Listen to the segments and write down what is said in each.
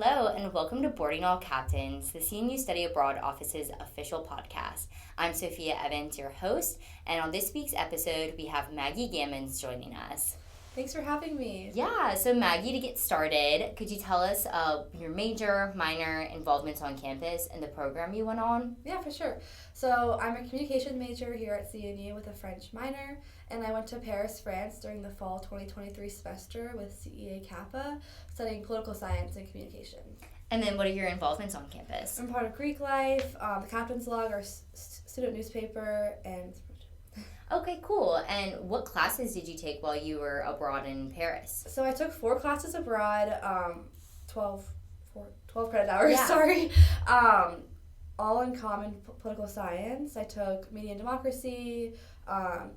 Hello, and welcome to Boarding All Captains, the CNU Study Abroad Office's official podcast. I'm Sophia Evans, your host, and on this week's episode, we have Maggie Gammons joining us. Thanks for having me. Yeah, so Maggie, to get started, could you tell us your major, minor, involvements on campus, and the program you went on? Yeah, for sure. So I'm a communication major here at CNU with a French minor, and I went to Paris, France during the fall 2023 semester with CEA Kappa, studying political science and communication. And then what are your involvements on campus? I'm part of Greek Life, the Captain's Log, our student newspaper, and... Okay, cool. And what classes did you take while you were abroad in Paris? So I took 4 classes abroad, 12 credit hours, Yeah. sorry. All in common political science. I took media and democracy,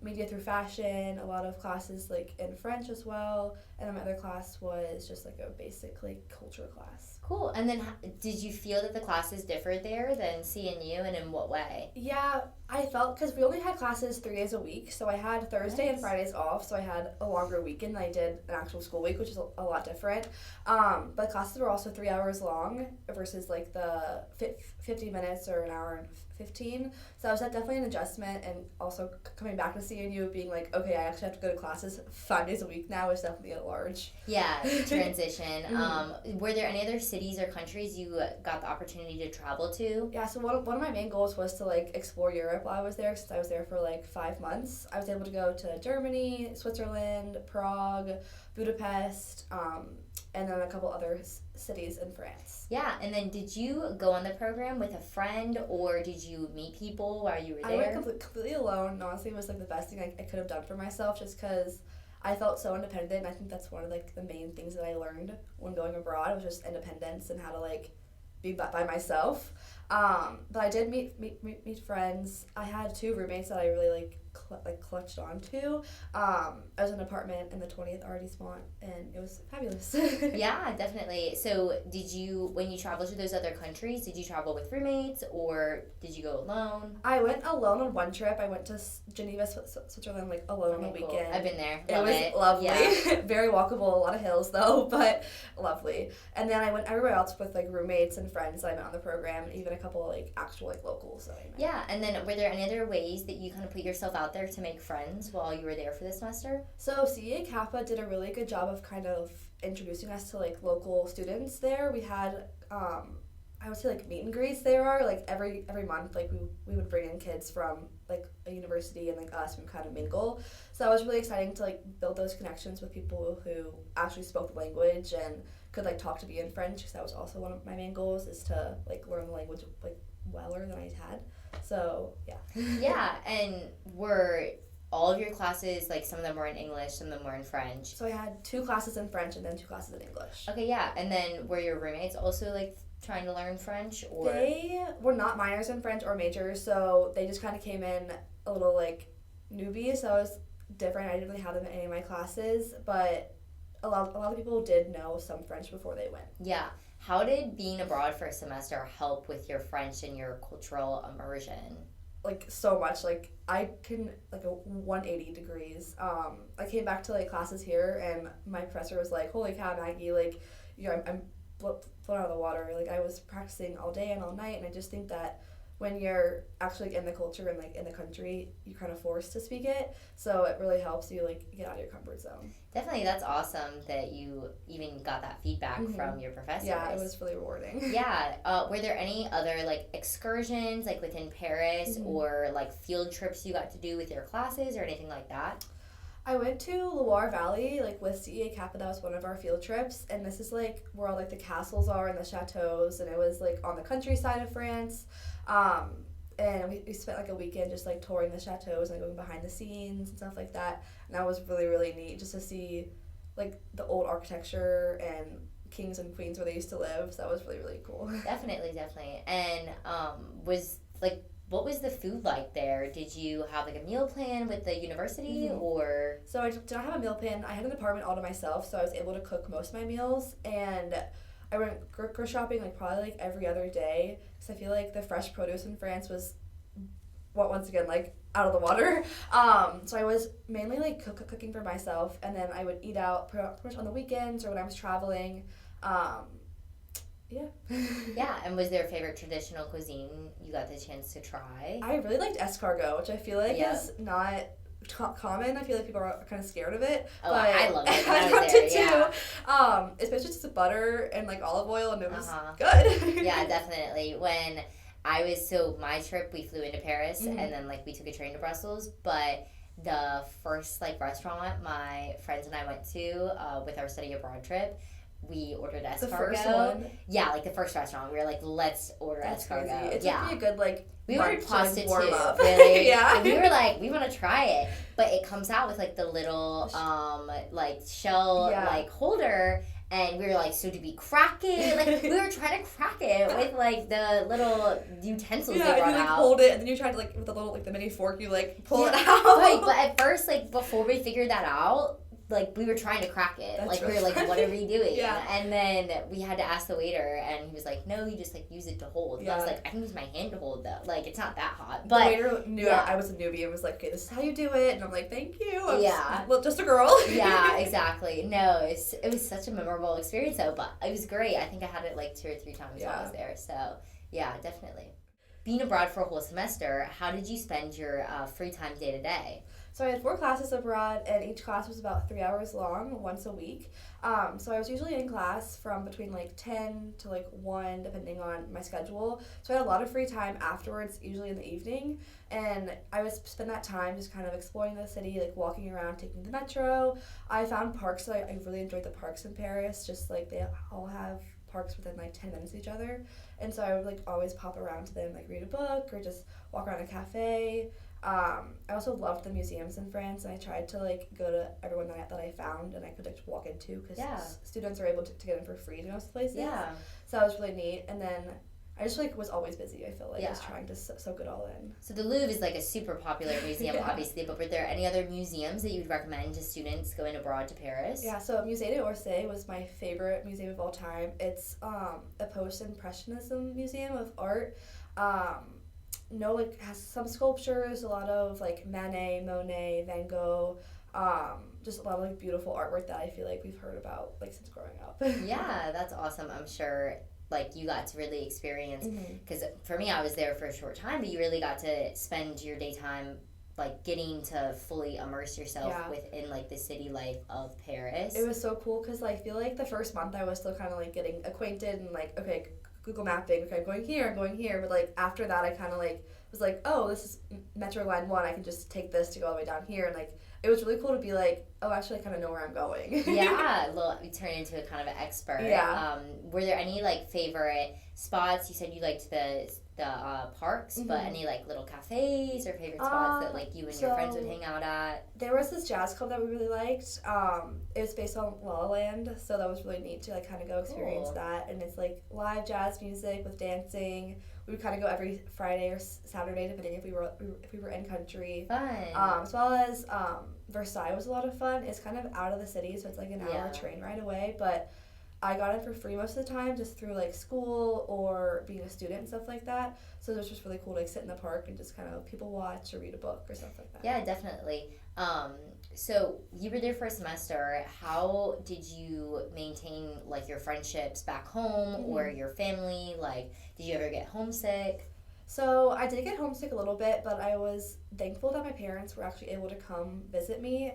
media through fashion, a lot of classes like in French as well, and then my other class was just like a basic like culture class. Cool. And then did you feel that the classes differed there than CNU, and in what way? Yeah, I felt, because we only had classes 3 days a week, so I had Thursday and Fridays off, so I had a longer weekend than I did an actual school week, which is a lot different. But classes were also 3 hours long versus like the 50 minutes or an hour and 15. So was that definitely an adjustment, and also coming back to CNU being like, okay, I actually have to go to classes 5 days a week now is definitely a large. Yeah, transition. Were there any other cities or countries you got the opportunity to travel to? Yeah, so one of my main goals was to like explore Europe while I was there, since I was there for like 5 months. I was able to go to Germany, Switzerland, Prague, Budapest, and then a couple other cities in France. Yeah, and then did you go on the program with a friend, or did you meet people while you were there? I went completely alone. Honestly, it was like the best thing I could have done for myself, just because I felt so independent, and I think that's one of like the main things that I learned when going abroad was just independence and how to like be by myself. But I did meet friends. I had 2 roommates that I really like clutched onto. I was in an apartment in the 20th arrondissement, and it was fabulous. Yeah, definitely. So did you, when you traveled to those other countries, did you travel with roommates, or did you go alone? I went alone on one trip. I went to Geneva, Switzerland, like alone on a weekend. Cool. I've been there. It was lovely. Yeah. Very walkable, a lot of hills though, but lovely. And then I went everywhere else with like roommates and friends that I met on the program, and even a couple of like actual like locals that I met. Yeah, and then were there any other ways that you kind of put yourself out there to make friends while you were there for the semester? So CEA Kappa did a really good job of kind of introducing us to like local students there. We had I would say like meet and greets there, like every month, like we would bring in kids from like a university and like us and kind of mingle. So that was really exciting to like build those connections with people who actually spoke the language and could like talk to me in French, because that was also one of my main goals, is to like learn the language like weller than I had. So yeah. Yeah, and were all of your classes, like some of them were in English, some of them were in French? So I had 2 classes in French and then 2 classes in English. Okay, yeah, and then were your roommates also like trying to learn French, or? They were not minors in French or majors, so they just kind of came in a little like newbies. So it was different. I didn't really have them in any of my classes, but a lot of people did know some French before they went. Yeah. How did being abroad for a semester help with your French and your cultural immersion? Like so much. Like I can like a 180 degrees. I came back to like classes here, and my professor was like, "Holy cow, Maggie! Like, you know, I'm blown out of the water." Like I was practicing all day and all night, and I just think that when you're actually like, in the culture and like in the country, you're kind of forced to speak it. So it really helps you like get out of your comfort zone. Definitely, that's awesome that you even got that feedback from your professors. Yeah, it was really rewarding. Yeah. Were there any other like excursions like within Paris or like field trips you got to do with your classes or anything like that? I went to Loire Valley, like, with CEA Kappa. That was one of our field trips, and this is, like, where all, like, the castles are and the chateaus, and it was, like, on the countryside of France, and we spent, like, a weekend just, like, touring the chateaus and going behind the scenes and stuff like that, and that was really, really neat, just to see, like, the old architecture and kings and queens where they used to live, so that was really, really cool. Definitely. And, what was the food like there? Did you have like a meal plan with the university or? So I did not have a meal plan. I had an apartment all to myself, so I was able to cook most of my meals. And I went grocery shopping like probably like every other day, because I feel like the fresh produce in France was, once again, like out of the water. So I was mainly like cooking for myself, and then I would eat out pretty much on the weekends or when I was traveling. Yeah. Yeah, and was there a favorite traditional cuisine you got the chance to try? I really liked escargot, which I feel like Yeah. is not common. I feel like people are kind of scared of it. Oh, but I love it when I I was loved there, it yeah. too. Especially just the butter and like olive oil, and it was Uh-huh. good. Yeah, definitely. When my trip, we flew into Paris and then like we took a train to Brussels, but the first like restaurant my friends and I went to with our study abroad trip, we ordered escargot. The first one. Yeah, like the first restaurant. We were like, let's order escargot. Crazy. It yeah. took me a good like We ordered pasta too, up. really. Yeah. And we were like, we want to try it, but it comes out with like the little like shell like holder, and we were like, so do we crack it? Like we were trying to crack it with like the little utensils they brought and you like out. hold it, and then you try to like with the little like the mini fork, you like pull it out. Right, but at first, like before we figured that out, like we were trying to crack it. That's like really we were like, funny. what are we doing? Yeah. And then we had to ask the waiter, and he was like, no, you just like use it to hold. And I was like, I can use my hand to hold though. Like it's not that hot. But the waiter knew I was a newbie and was like, okay, this is how you do it. And I'm like, thank you. I'm just a girl. Yeah, exactly. No, it was such a memorable experience though. But it was great. I think I had it like 2 or 3 times while I was there. So yeah, definitely. Being abroad for a whole semester, how did you spend your free time day to day? So I had 4 classes abroad, and each class was about 3 hours long, once a week. So I was usually in class from between like 10 to like 1, depending on my schedule. So I had a lot of free time afterwards, usually in the evening. And I would spend that time just kind of exploring the city, like walking around, taking the metro. I found parks, I really enjoyed the parks in Paris, just like they all have parks within like 10 minutes of each other. And so I would like always pop around to them, like read a book or just walk around a cafe. I also loved the museums in France, and I tried to like go to everyone that I found and I could like walk into, because students are able to get in for free to most places. Yeah. So that was really neat. And then I just like was always busy. I feel like just trying to soak it all in. So the Louvre is like a super popular museum, obviously. But were there any other museums that you would recommend to students going abroad to Paris? Yeah. So Musée d'Orsay was my favorite museum of all time. It's a post-impressionism museum of art. Has some sculptures, a lot of like Manet, Monet, Van Gogh, just a lot of like beautiful artwork that I feel like we've heard about like since growing up. Yeah, that's awesome. I'm sure like you got to really experience, because for me I was there for a short time, but you really got to spend your daytime like getting to fully immerse yourself within like the city life of Paris. It was so cool because I feel like the first month I was still kind of like getting acquainted and like, okay, Google mapping, okay, I'm going here, but like after that I kind of like was like, oh, this is Metro Line 1, I can just take this to go all the way down here, and like it was really cool to be like, oh, actually I kind of know where I'm going. Yeah, well, you turned into a kind of an expert. Yeah. Were there any like favorite spots? You said you liked the parks, but any like little cafes or favorite spots that like you and your friends would hang out at? There was this jazz club that we really liked. It was based on La La Land, so that was really neat to like kind of go experience that. And it's like live jazz music with dancing. We would kind of go every Friday or Saturday, depending if we were in country. Fun. As well as Versailles was a lot of fun. It's kind of out of the city, so it's like an hour train ride away, but I got it for free most of the time, just through like school or being a student and stuff like that. So it was just really cool to like sit in the park and just kind of people watch or read a book or stuff like that. Yeah, definitely. So you were there for a semester. How did you maintain like your friendships back home or your family? Like, did you ever get homesick? So I did get homesick a little bit, but I was thankful that my parents were actually able to come visit me.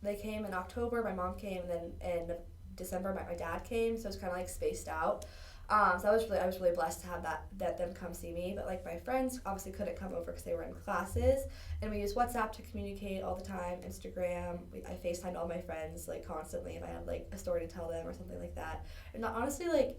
They came in October, my mom came, and then in December my dad came, so it was kind of like spaced out. So I was really blessed to have that them come see me. But like my friends obviously couldn't come over because they were in classes, and we used WhatsApp to communicate all the time. Instagram, I FaceTimed all my friends like constantly if I had like a story to tell them or something like that. And honestly, like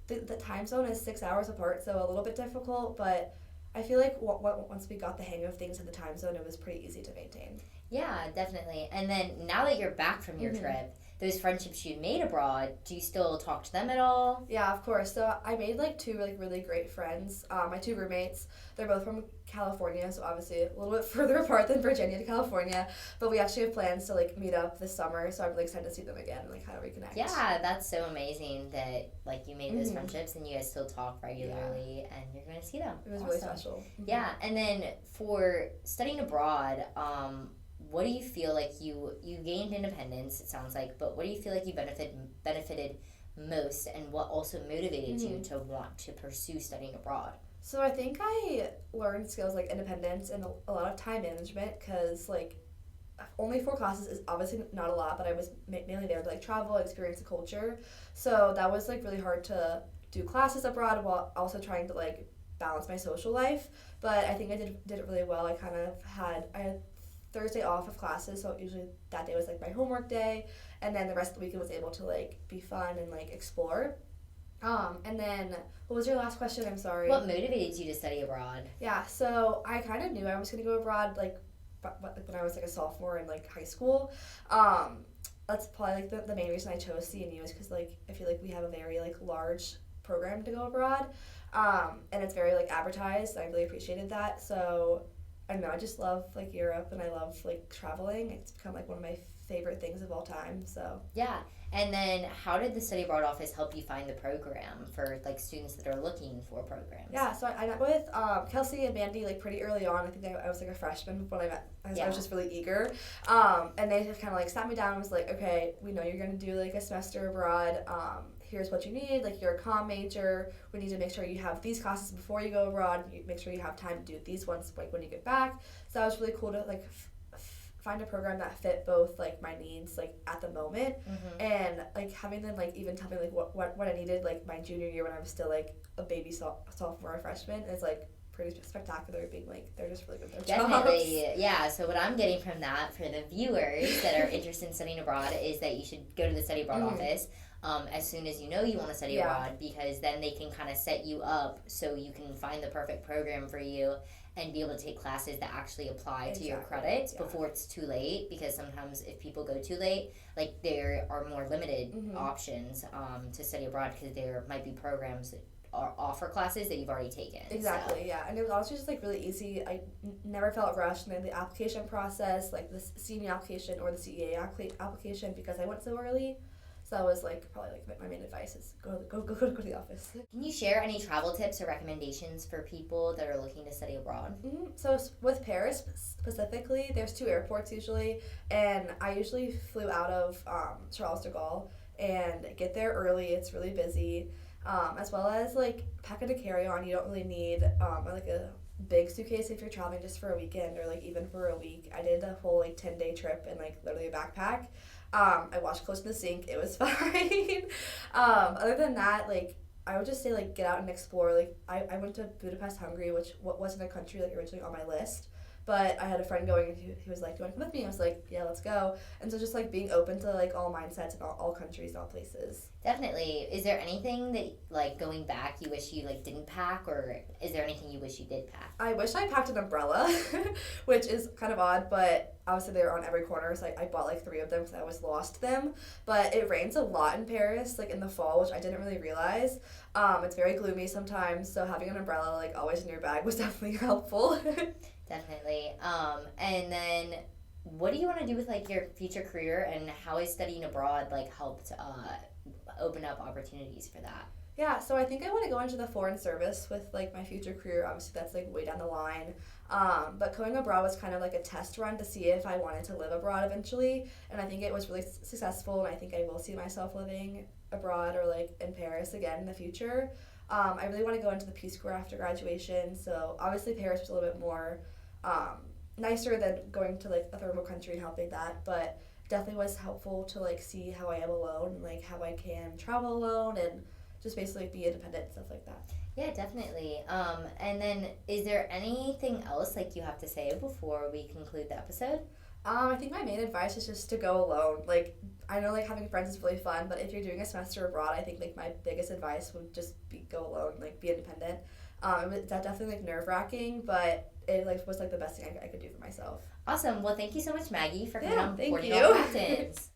the time zone is 6 hours apart, so a little bit difficult. But I feel like once we got the hang of things in the time zone, it was pretty easy to maintain. Yeah, definitely. And then now that you're back from your trip, those friendships you made abroad, do you still talk to them at all? Yeah, of course. So I made like 2 really great friends. My 2 roommates, they're both from California, so obviously a little bit further apart than Virginia to California. But we actually have plans to like meet up this summer, so I'm really excited to see them again and like kind of reconnect. Yeah, that's so amazing that like you made those friendships and you guys still talk regularly and you're going to see them. It was really special. Yeah, and then for studying abroad, what do you feel like you gained independence, it sounds like, but what do you feel like you benefited most, and what also motivated you to want to pursue studying abroad? So I think I learned skills like independence and a lot of time management because like only 4 classes is obviously not a lot, but I was mainly there to like travel, experience the culture. So that was like really hard to do classes abroad while also trying to like balance my social life. But I think I did it really well. I had Thursday off of classes, so usually that day was like my homework day, and then the rest of the weekend was able to like be fun and like explore. And then what was your last question? I'm sorry. What motivated you to study abroad? Yeah, so I kind of knew I was gonna go abroad when I was like a sophomore in like high school. That's probably like the main reason I chose CNU is because like I feel like we have a very like large program to go abroad, and it's very like advertised. I really appreciated that. So I don't know. I just love like Europe and I love like traveling. It's become like one of my favorite things of all time. So yeah. And then how did the study abroad office help you find the program for like students that are looking for programs? Yeah, so I met with Kelsey and Mandy like pretty early on. I think I was like a freshman when I met. I was just really eager. And they just kind of like sat me down and was like, okay, we know you're going to do like a semester abroad. Here's what you need. Like you're a comm major. We need to make sure you have these classes before you go abroad. You make sure you have time to do these ones like when you get back. So that was really cool to like find a program that fit both like my needs like at the moment and like having them like even tell me like what I needed like my junior year when I was still like a baby sophomore or freshman is like pretty spectacular being like they're just really good at their Definitely. jobs. Yeah, so what I'm getting from that for the viewers that are interested in studying abroad is that you should go to the study abroad office as soon as you know you want to study abroad, because then they can kind of set you up so you can find the perfect program for you and be able to take classes that actually apply to your credits before it's too late, because sometimes if people go too late, like there are more limited options to study abroad because there might be programs that offer classes that you've already taken. Exactly, yeah. And it was also just like really easy. I never felt rushed in the application process, like the CNE application or the CEA application, because I went so early. So that was like probably like my main advice is go to the office. Can you share any travel tips or recommendations for people that are looking to study abroad? So with Paris specifically, there's 2 airports usually, and I usually flew out of Charles de Gaulle and get there early. It's really busy, as well as like packing a carry-on. You don't really need like a big suitcase if you're traveling just for a weekend or like even for a week. I did a whole like 10-day trip in like literally a backpack. I washed clothes in the sink. It was fine. Other than that, like I would just say like get out and explore. Like I went to Budapest, Hungary, which wasn't a country like originally on my list. But I had a friend going and he was like, do you want to come with me? I was like, yeah, let's go. And so just like being open to like all mindsets and all countries and all places. Definitely. Is there anything that like going back you wish you like didn't pack, or is there anything you wish you did pack? I wish I packed an umbrella, which is kind of odd, but obviously they're on every corner, so I bought like 3 of them because I always lost them. But it rains a lot in Paris, like in the fall, which I didn't really realize. It's very gloomy sometimes, so having an umbrella like always in your bag was definitely helpful. Definitely. And then what do you want to do with like your future career, and how is studying abroad like helped open up opportunities for that? Yeah, so I think I want to go into the foreign service with like my future career. Obviously that's like way down the line. But going abroad was kind of like a test run to see if I wanted to live abroad eventually, and I think it was really successful, and I think I will see myself living abroad or like in Paris again in the future. I really want to go into the Peace Corps after graduation, so obviously Paris was a little bit more nicer than going to like a third world country and helping that, but definitely was helpful to like see how I am alone and like how I can travel alone and just basically be independent and stuff like that. Yeah, definitely. And then is there anything else like you have to say before we conclude the episode? I think my main advice is just to go alone. Like, I know like having friends is really fun, but if you're doing a semester abroad, I think like my biggest advice would just be go alone, like be independent. It's definitely like nerve-wracking, but it like was like the best thing I could do for myself. Awesome. Well, thank you so much, Maggie, for coming on thank Boarding you. All Captains.